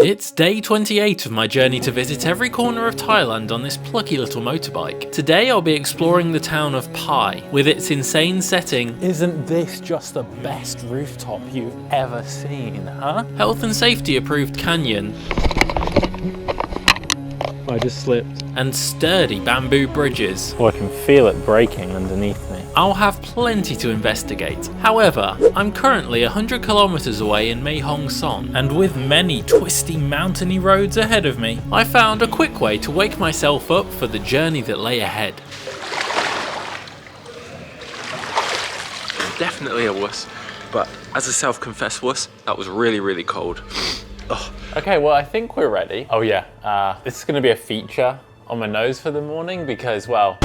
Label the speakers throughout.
Speaker 1: It's day 28 of my journey to visit every corner of Thailand on this plucky little motorbike. Today I'll be exploring the town of Pai, with its insane setting.
Speaker 2: Isn't this just the best rooftop you've ever seen, huh?
Speaker 1: Health and safety approved canyon.
Speaker 2: I just slipped.
Speaker 1: And sturdy bamboo bridges.
Speaker 2: Oh, I can feel it breaking underneath me.
Speaker 1: I'll have plenty to investigate. However, I'm currently 100 kilometers away in Mae Hong Son, and with many twisty mountainy roads ahead of me, I found a quick way to wake myself up for the journey that lay ahead.
Speaker 3: Definitely a wuss, but as a self-confessed wuss, that was really cold. Oh.
Speaker 2: Okay, well, I think we're ready. Oh yeah, this is gonna be a feature on my nose for the morning because, well,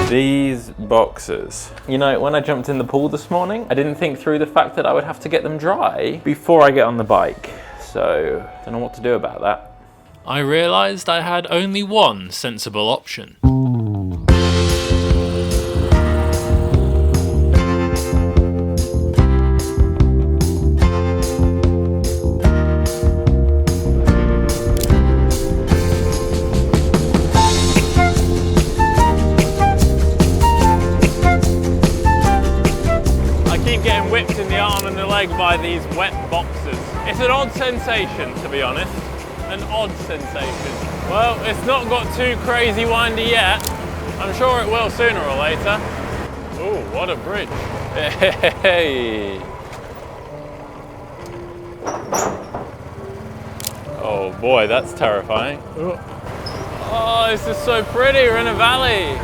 Speaker 2: these boxers. You know, when I jumped in the pool this morning, I didn't think through the fact that I would have to get them dry before I get on the bike. So, don't know what to do about that.
Speaker 1: I realised I had only one sensible option.
Speaker 2: Getting whipped in the arm and the leg by these wet boxers. It's an odd sensation, to be honest. An odd sensation. Well, it's not got too crazy windy yet. I'm sure it will sooner or later. Ooh, what a bridge. Hey. Oh boy, that's terrifying. Oh, this is so pretty. We're in a valley.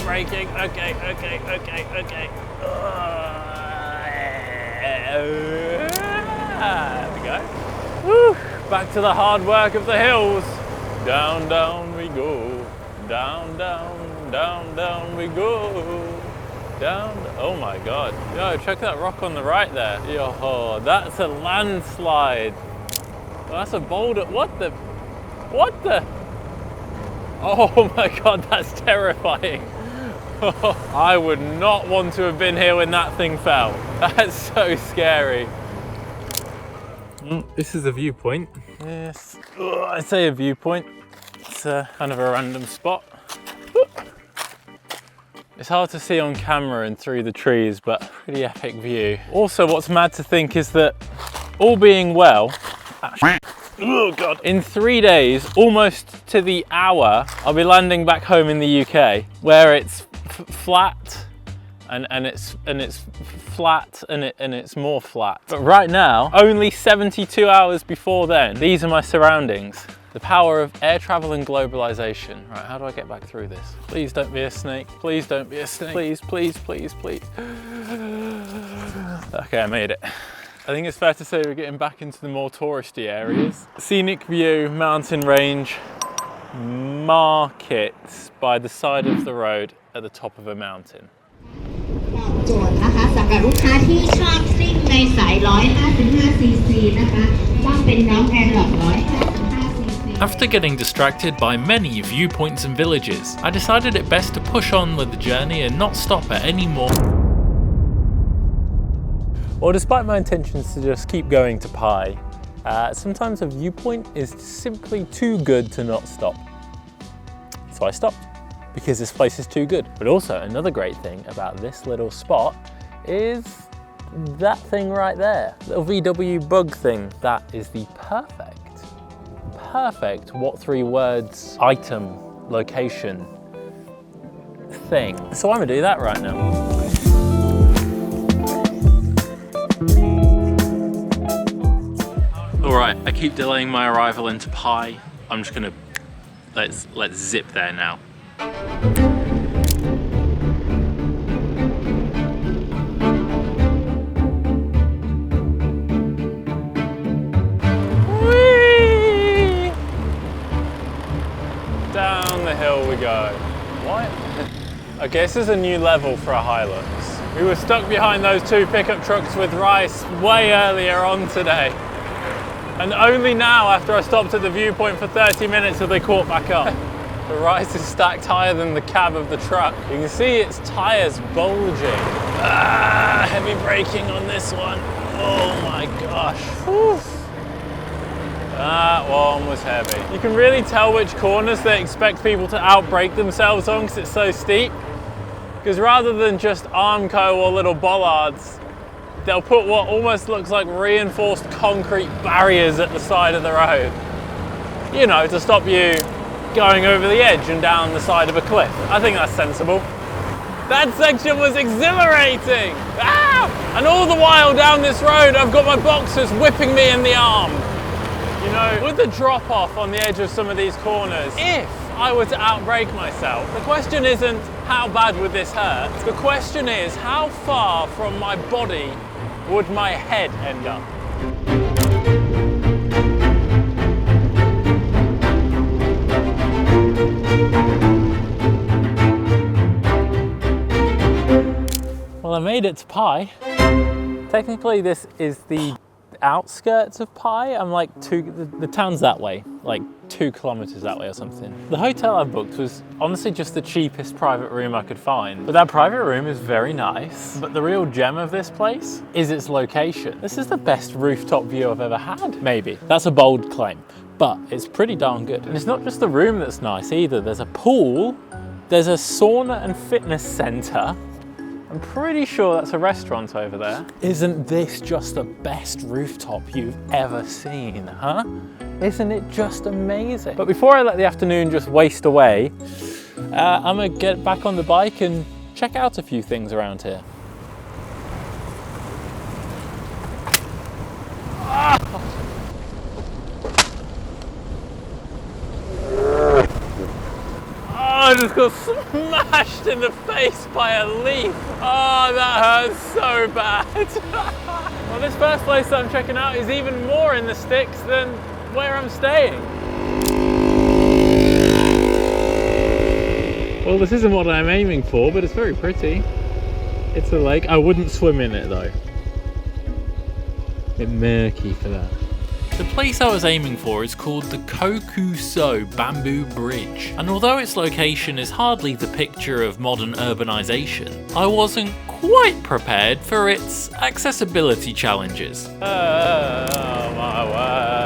Speaker 2: Braking. Okay. There we go. Woo. Back to the hard work of the hills. Down we go. Down we go. Down. Oh my God. Yo, check that rock on the right there. Yo, that's a landslide. Oh, that's a boulder. What the? Oh my God, that's terrifying. I would not want to have been here when that thing fell. That's so scary. This is a viewpoint. Yes, I say a viewpoint. It's kind of a random spot. It's hard to see on camera and through the trees, but pretty epic view. Also, what's mad to think is that all being well, oh God. In 3 days, almost to the hour, I'll be landing back home in the UK, where it's flat and it's flat and it's more flat. But right now, only 72 hours before then, these are my surroundings. The power of air travel and globalization. Right, how do I get back through this? Please don't be a snake. Please don't be a snake. Please. Okay, I made it. I think it's fair to say we're getting back into the more touristy areas. Scenic view, mountain range, markets by the side of the road at the top of a mountain.
Speaker 1: After getting distracted by many viewpoints and villages, I decided it best to push on with the journey and not stop at any more.
Speaker 2: Well, despite my intentions to just keep going to Pai, sometimes a viewpoint is simply too good to not stop. So I stopped, because this place is too good. But also, another great thing about this little spot is that thing right there. Little VW bug thing. That is the perfect what 3 words, item, location, thing. So I'm gonna do that right now.
Speaker 1: All right, I keep delaying my arrival into Pai. I'm just gonna, let's zip there now.
Speaker 2: Down the hill we go. What? Okay, this is a new level for a Hilux. We were stuck behind those two pickup trucks with rice way earlier on today. And only now, after I stopped at the viewpoint for 30 minutes, have they caught back up. The rice is stacked higher than the cab of the truck. You can see its tires bulging. Ah, heavy braking on this one. Oh my gosh. Whew. That one was heavy. You can really tell which corners they expect people to outbrake themselves on because it's so steep. Because rather than just Armco or little bollards, they'll put what almost looks like reinforced concrete barriers at the side of the road. You know, to stop you going over the edge and down the side of a cliff. I think that's sensible. That section was exhilarating! Ah! And all the while down this road, I've got my boxers whipping me in the arm. You know, with the drop off on the edge of some of these corners, if I were to outbrake myself, the question isn't how bad would this hurt? The question is how far from my body would my head end up?
Speaker 1: Well, I made it to Pai. Technically, this is the outskirts of Pai. I'm like the town's that way, like 2 kilometers that way or something. The hotel I booked was honestly just the cheapest private room I could find. But that private room is very nice. But the real gem of this place is its location. This is the best rooftop view I've ever had. Maybe. That's a bold claim, but it's pretty darn good. And it's not just the room that's nice either. There's a pool, there's a sauna and fitness center. I'm pretty sure that's a restaurant over there. Isn't this just the best rooftop you've ever seen, huh? Isn't it just amazing? But before I let the afternoon just waste away, I'm gonna get back on the bike and check out a few things around here. I just got smashed in the face by a leaf. Oh, that hurts so bad. Well, this first place that I'm checking out is even more in the sticks than where I'm staying. Well, this isn't what I'm aiming for, but it's very pretty. It's a lake. I wouldn't swim in it though. It's murky for that. The place I was aiming for is called the Kokuso Bamboo Bridge, and although its location is hardly the picture of modern urbanization, I wasn't quite prepared for its accessibility challenges. Oh my word!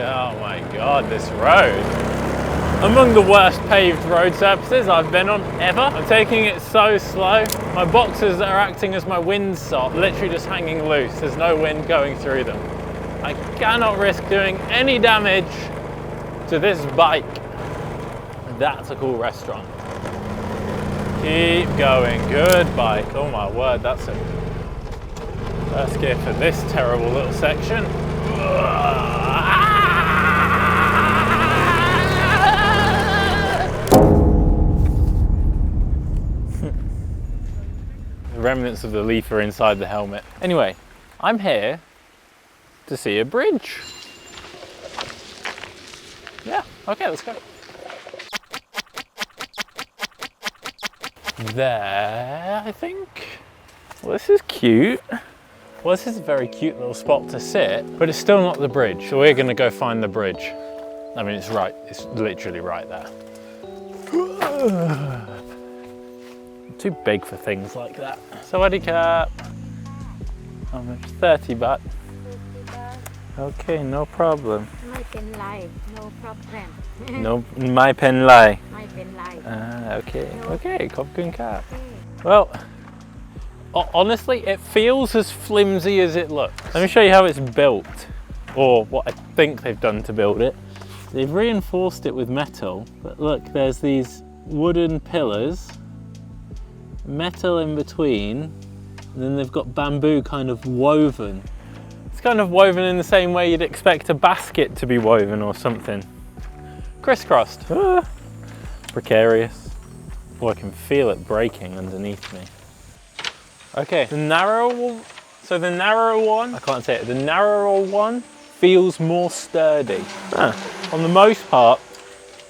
Speaker 1: Oh my god, this road! Among the worst paved road surfaces I've been on ever. I'm taking it so slow. My boxers are acting as my windsock, literally just hanging loose. There's no wind going through them. I cannot risk doing any damage to this bike. That's a cool restaurant. Keep going, good bike. Oh my word, that's a first gear for this terrible little section. Remnants of the leaf are inside the helmet. Anyway, I'm here to see a bridge. Yeah, okay, let's go. There, I think. Well, this is cute. Well, this is a very cute little spot to sit, but it's still not the bridge. So we're gonna go find the bridge. I mean, it's literally right there. Too big for things like that. Sawadee Cap. How much? 30 baht.
Speaker 4: 30 baht.
Speaker 2: Okay, no problem.
Speaker 4: ไม่เป็นไร no problem
Speaker 2: No, my pen lie.
Speaker 4: ไม่เป็นไร
Speaker 2: Okay, okay, ขอบคุณครับ Well, honestly, it feels as flimsy as it looks. Let me show you how it's built, or what I think they've done to build it. They've reinforced it with metal, but look, there's these wooden pillars, metal in between, and then they've got bamboo kind of woven. It's kind of woven in the same way you'd expect a basket to be woven or something. Crisscrossed. Precarious. Oh, I can feel it breaking underneath me. Okay, the narrower one, I can't say it, the narrower one feels more sturdy. on the most part,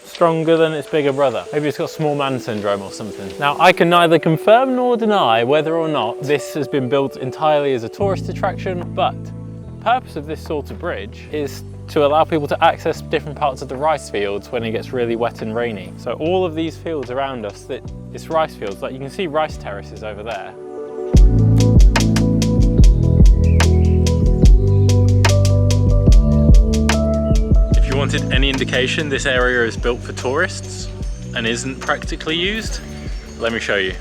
Speaker 2: stronger than its bigger brother. Maybe it's got small man syndrome or something. Now, I can neither confirm nor deny whether or not this has been built entirely as a tourist attraction, but the purpose of this sort of bridge is to allow people to access different parts of the rice fields when it gets really wet and rainy. So all of these fields around us, it's rice fields. Like you can see rice terraces over there. If you wanted any indication this area is built for tourists and isn't practically used, let me show you.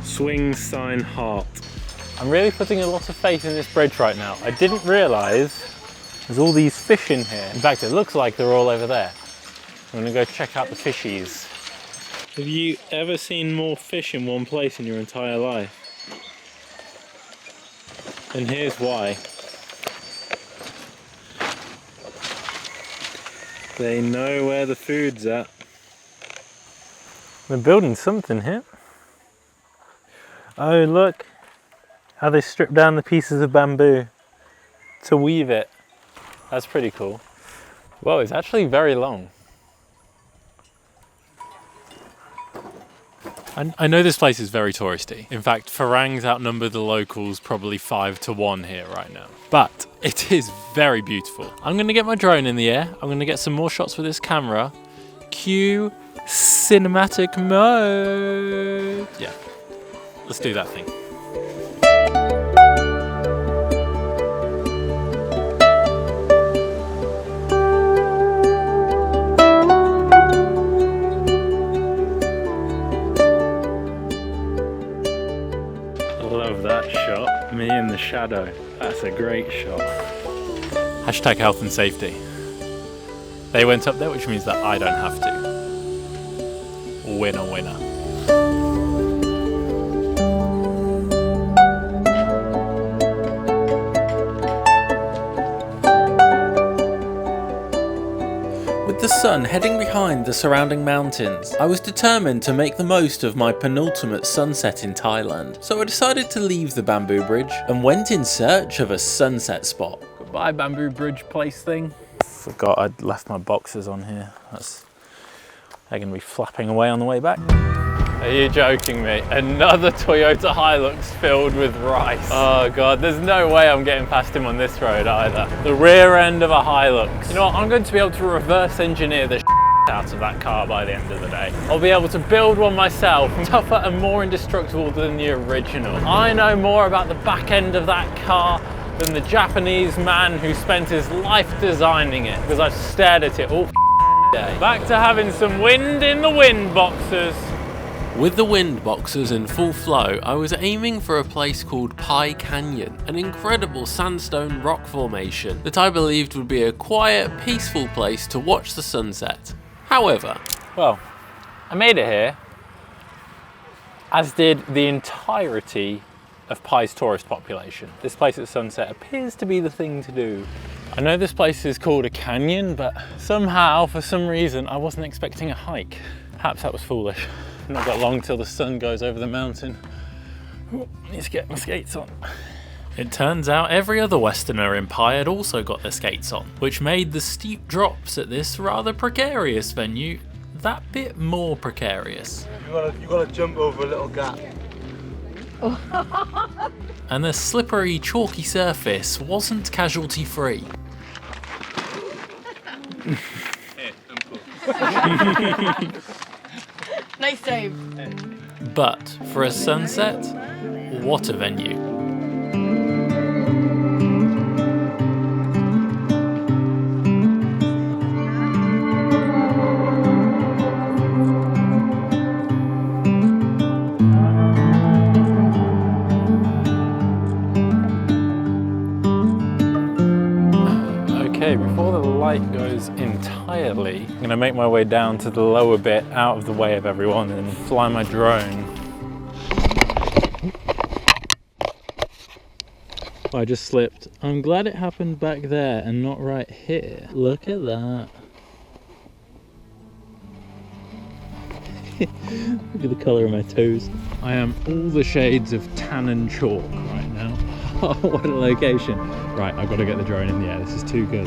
Speaker 2: Swing sign heart. I'm really putting a lot of faith in this bridge right now. I didn't realise there's all these fish in here. In fact, it looks like they're all over there. I'm gonna go check out the fishies. Have you ever seen more fish in one place in your entire life? And here's why. They know where the food's at. They're building something here. Oh, look how they strip down the pieces of bamboo to weave it. That's pretty cool. Whoa, it's actually very long. I know this place is very touristy. In fact, Farangs outnumber the locals probably 5 to 1 here right now. But it is very beautiful. I'm gonna get my drone in the air. I'm gonna get some more shots with this camera. Cue cinematic mode. Yeah, let's do that thing. Me in the shadow. That's a great shot. Hashtag health and safety. They went up there, which means that I don't have to. Winner, winner.
Speaker 1: With the sun heading behind the surrounding mountains, I was determined to make the most of my penultimate sunset in Thailand. So I decided to leave the bamboo bridge and went in search of a sunset spot.
Speaker 2: Goodbye, bamboo bridge place thing. Forgot I'd left my boxes on here. They're gonna be flapping away on the way back. Are you joking me? Another Toyota Hilux filled with rice. Oh God, there's no way I'm getting past him on this road either. The rear end of a Hilux. You know what, I'm going to be able to reverse engineer the out of that car by the end of the day. I'll be able to build one myself, tougher and more indestructible than the original. I know more about the back end of that car than the Japanese man who spent his life designing it, because I've stared at it all day. Back to having some wind in the wind boxers.
Speaker 1: With the wind boxers in full flow, I was aiming for a place called Pai Canyon, an incredible sandstone rock formation that I believed would be a quiet, peaceful place to watch the sunset. However,
Speaker 2: well, I made it here, as did the entirety of Pai's tourist population. This place at sunset appears to be the thing to do. I know this place is called a canyon, but somehow, for some reason, I wasn't expecting a hike. Perhaps that was foolish. Not got long till the sun goes over the mountain. Ooh, need to get my skates on.
Speaker 1: It turns out every other Westerner in Pai had also got their skates on, which made the steep drops at this rather precarious venue that bit more precarious.
Speaker 5: You gotta jump over a little gap.
Speaker 1: And the slippery, chalky surface wasn't casualty free.
Speaker 6: Nice save.
Speaker 1: But for a sunset, what a venue.
Speaker 2: Okay, before the light goes entirely, I'm gonna make my way down to the lower bit, out of the way of everyone, and fly my drone. I just slipped. I'm glad it happened back there and not right here. Look at that. Look at the colour of my toes. I am all the shades of tan and chalk right now. Oh, what a location. Right, I've got to get the drone in the air. This is too good.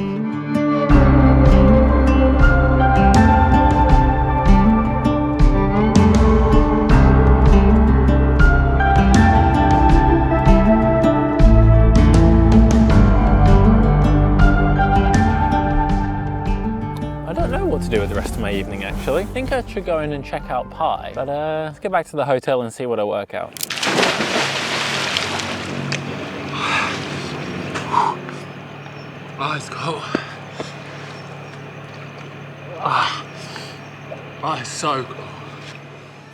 Speaker 2: I don't know what to do with the rest of my evening actually. I think I should go in and check out Pi, but let's get back to the hotel and see what I work out.
Speaker 3: Oh, it's cold. Oh, it's so cold.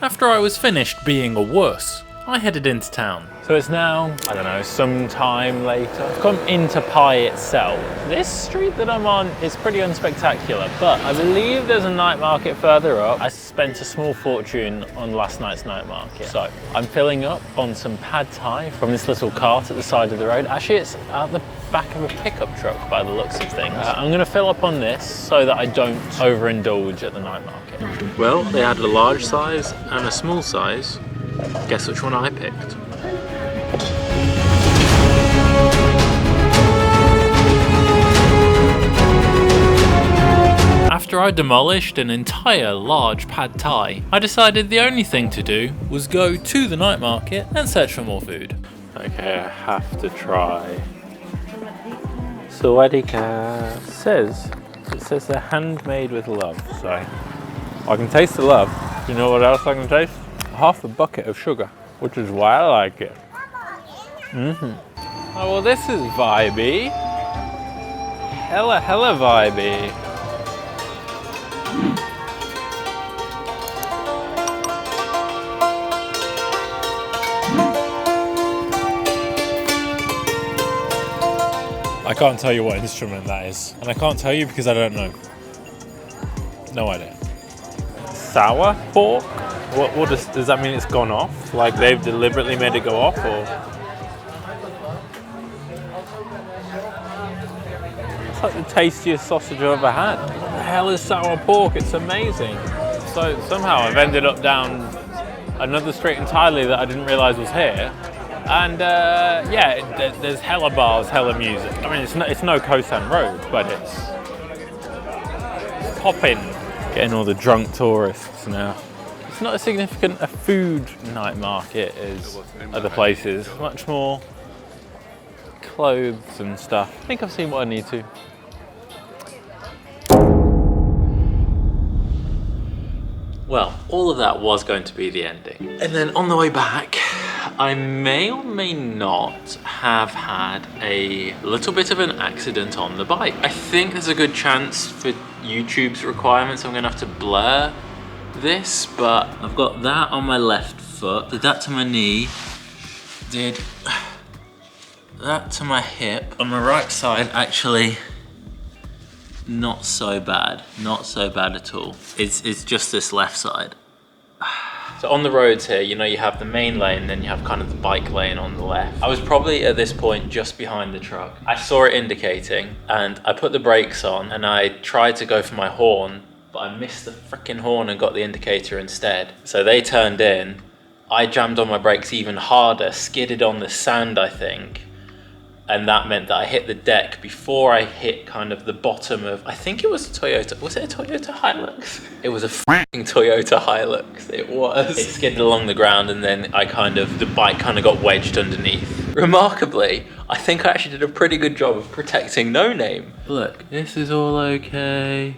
Speaker 1: After I was finished being a wuss, I headed into town.
Speaker 2: So it's now, I don't know, some time later. I've come into Pi itself. This street that I'm on is pretty unspectacular, but I believe there's a night market further up. I spent a small fortune on last night's night market. So I'm filling up on some pad thai from this little cart at the side of the road. Actually, it's at the back of a pickup truck by the looks of things. I'm gonna fill up on this so that I don't overindulge at the night market.
Speaker 1: Well, they had a large size and a small size. Guess which one I picked? After I demolished an entire large pad thai, I decided the only thing to do was go to the night market and search for more food.
Speaker 2: Okay, I have to try. Sawadika. It says they're handmade with love, so I can taste the love. You know what else I can taste? Half a bucket of sugar, which is why I like it. Oh, well, this is vibey. Hella vibey.
Speaker 1: I can't tell you what instrument that is, and I can't tell you because I don't know. No idea.
Speaker 2: Sour pork? What does that mean? It's gone off? Like they've deliberately made it go off, or? It's like the tastiest sausage I've ever had. What the hell is sour pork? It's amazing. So somehow I've ended up down another street entirely that I didn't realise was here. And yeah, there's hella bars, hella music. I mean, it's no Kosan Road, but it's popping. Getting all the drunk tourists now. It's not as significant a food night market as other places. Much more clothes and stuff. I think I've seen what I need to.
Speaker 1: Well, all of that was going to be the ending. And then on the way back, I may or may not have had a little bit of an accident on the bike. I think there's a good chance for YouTube's requirements I'm gonna have to blur this, but I've got that on my left foot, did that to my knee, did that to my hip. On my right side, actually, not so bad at all. It's just this left side. So on the roads here, you know, you have the main lane, then you have kind of the bike lane on the left. I was probably at this point just behind the truck. I saw it indicating and I put the brakes on and I tried to go for my horn, but I missed the freaking horn and got the indicator instead. So they turned in, I jammed on my brakes even harder, skidded on the sand, I think. And that meant that I hit the deck before I hit kind of the bottom of, I think it was a Toyota, was it a Toyota Hilux? It was a f***ing Toyota Hilux, it was. It skidded along the ground and then the bike kind of got wedged underneath. Remarkably, I think I actually did a pretty good job of protecting No Name. Look, this is all okay.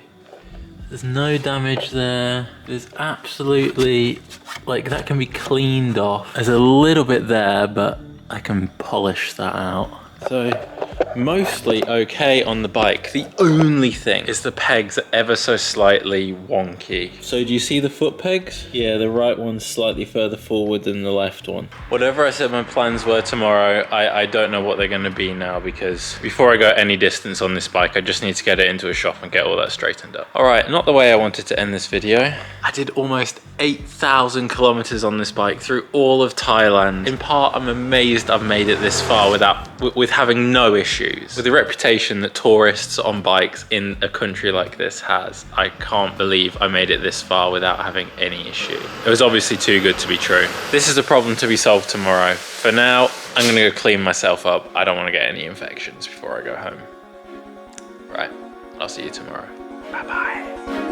Speaker 1: There's no damage there. There's absolutely, like, that can be cleaned off. There's a little bit there, but I can polish that out. So, mostly okay on the bike. The only thing is the pegs are ever so slightly wonky. So do you see the foot pegs? Yeah, the right one's slightly further forward than the left one. Whatever I said my plans were tomorrow, I don't know what they're gonna be now, because before I go any distance on this bike, I just need to get it into a shop and get all that straightened up. All right, not the way I wanted to end this video. I did almost 8,000 kilometers on this bike through all of Thailand. In part, I'm amazed I've made it this far with having no issues. With the reputation that tourists on bikes in a country like this has, I can't believe I made it this far without having any issue. It was obviously too good to be true. This is a problem to be solved tomorrow. For now, I'm gonna go clean myself up. I don't wanna get any infections before I go home. Right, I'll see you tomorrow. Bye-bye.